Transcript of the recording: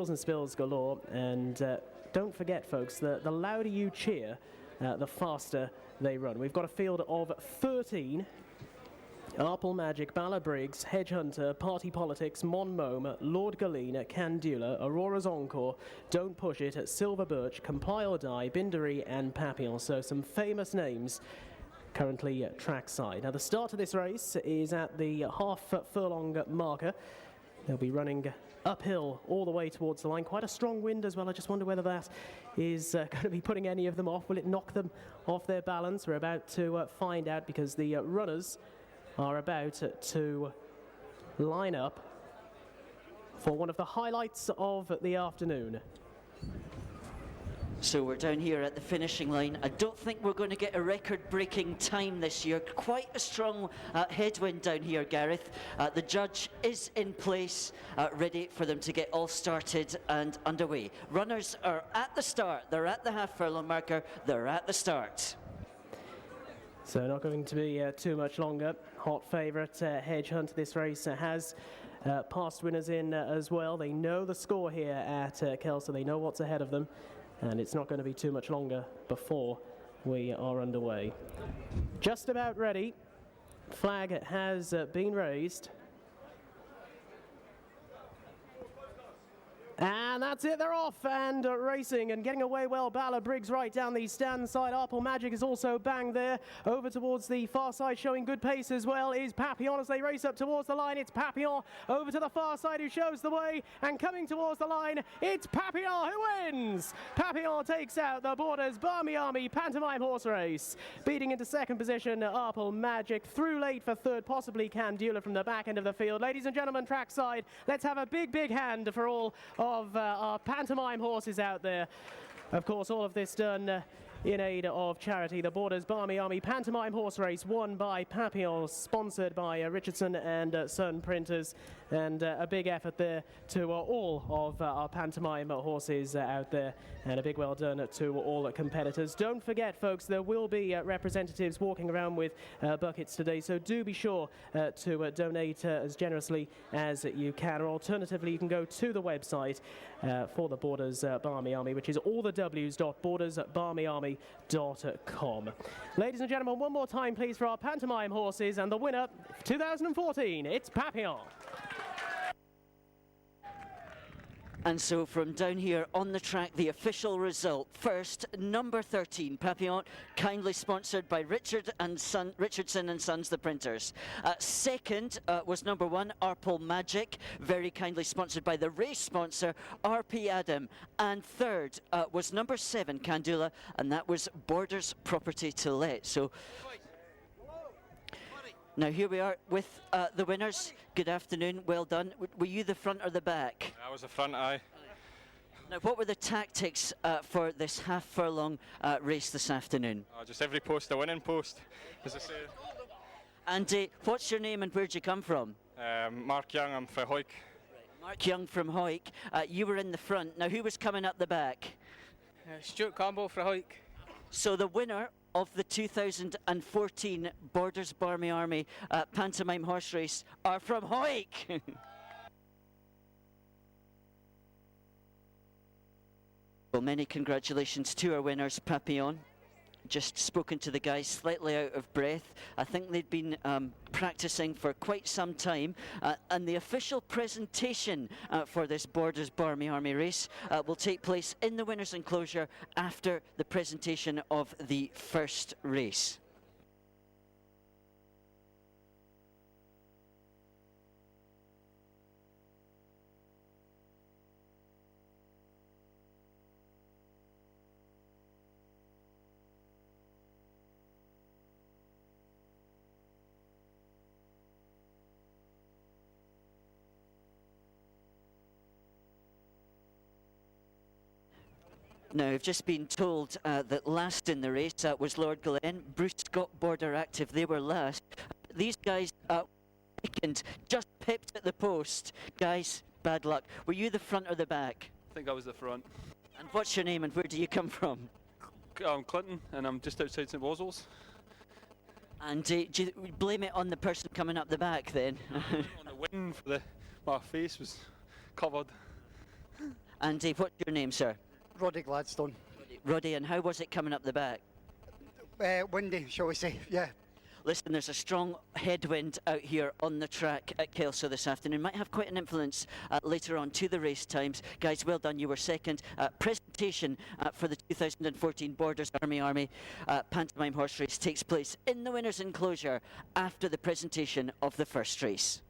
wheels and spills galore. And don't forget, folks, the louder you cheer, the faster they run. We've got a field of 13. Arple Magic, Bala Briggs, Hedge Hunter, Party Politics, Mon Mome, Lord Galena, Candula, Aurora's Encore, Don't Push It, Silver Birch, Comply or Die, Bindery and Papillon. So some famous names currently trackside. Now the start of this race is at the half furlong marker. They'll be running uphill all the way towards the line. Quite a strong wind as well. I just wonder whether that is going to be putting any of them off. Will it knock them off their balance? We're about to find out, because the runners are about to line up for one of the highlights of the afternoon. So we're down here at the finishing line. I don't think we're going to get a record-breaking time this year. Quite a strong headwind down here, Gareth. The judge is in place, ready for them to get all started and underway. Runners are at the start. They're at the half furlong marker. They're at the start. So not going to be too much longer. Hot favourite Hedge Hunter. This race has past winners in as well. They know the score here at Kelso. They know what's ahead of them. And it's not going to be too much longer before we are underway. Just about ready. Flag has been raised. And that's it, they're off and racing and getting away well. Bala Briggs right down the stand side. Arple Magic is also banged there. Over towards the far side, showing good pace as well, is Papillon as they race up towards the line. It's Papillon over to the far side who shows the way, and coming towards the line, it's Papillon who wins. Papillon takes out the Borders Barmy Army Pantomime horse race. Beating into second position, Arple Magic. Through late for third, possibly Candula from the back end of the field. Ladies and gentlemen, trackside, let's have a big, big hand for all of our pantomime horses out there. Of course, all of this done in aid of charity. The Borders Barmy Army Pantomime Horse Race, won by Papillon, sponsored by Richardson and Son Printers, and a big effort there to all of our pantomime horses out there, and a big well done to all competitors. Don't forget, folks, there will be representatives walking around with buckets today, so do be sure to donate as generously as you can, or alternatively you can go to the website for the Borders Barmy Army, which is allthews.bordersbarmyarmy.com. Ladies and gentlemen, one more time please for our pantomime horses, and the winner 2014, it's Papillon. And so from down here on the track, the official result. First, number 13, Papillon, kindly sponsored by Richardson and Sons, the printers. Second was number 1, Arple Magic, very kindly sponsored by the race sponsor, RP Adam. And third was number 7, Candula, and that was Borders Property to Let. So now here we are with the winners. Good afternoon, well done. Were you the front or the back? I was the front, aye. Now what were the tactics for this half furlong race this afternoon? Just every post a winning post, as I say. And what's your name and where'd you come from? Mark Young, I'm from Hoyk. Mark Young from Hoyk. You were in the front. Now who was coming up the back? Stuart Campbell from Hoyk. So the winner of the 2014 Borders Barmy Army Pantomime Horse Race are from Hoyk. Well, many congratulations to our winners, Papillon. Just spoken to the guys, slightly out of breath. I think they'd been practicing for quite some time. And the official presentation for this Borders Barmy Army race will take place in the winners' enclosure after the presentation of the first race. Now, I've just been told that last in the race was Lord Glen. Bruce Scott Border Active, they were last. These guys, second, just pipped at the post. Guys, bad luck. Were you the front or the back? I think I was the front. And what's your name and where do you come from? I'm Clinton, and I'm just outside St Boswell's. And do you blame it on the person coming up the back then? On the wind, my face was covered. And what's your name, sir? Roddy Gladstone. Roddy, and how was it coming up the back? Windy, shall we say, yeah. Listen, there's a strong headwind out here on the track at Kelso this afternoon. Might have quite an influence later on to the race times. Guys, well done. You were second. Presentation for the 2014 Borders Army Pantomime Horse Race takes place in the winner's enclosure after the presentation of the first race.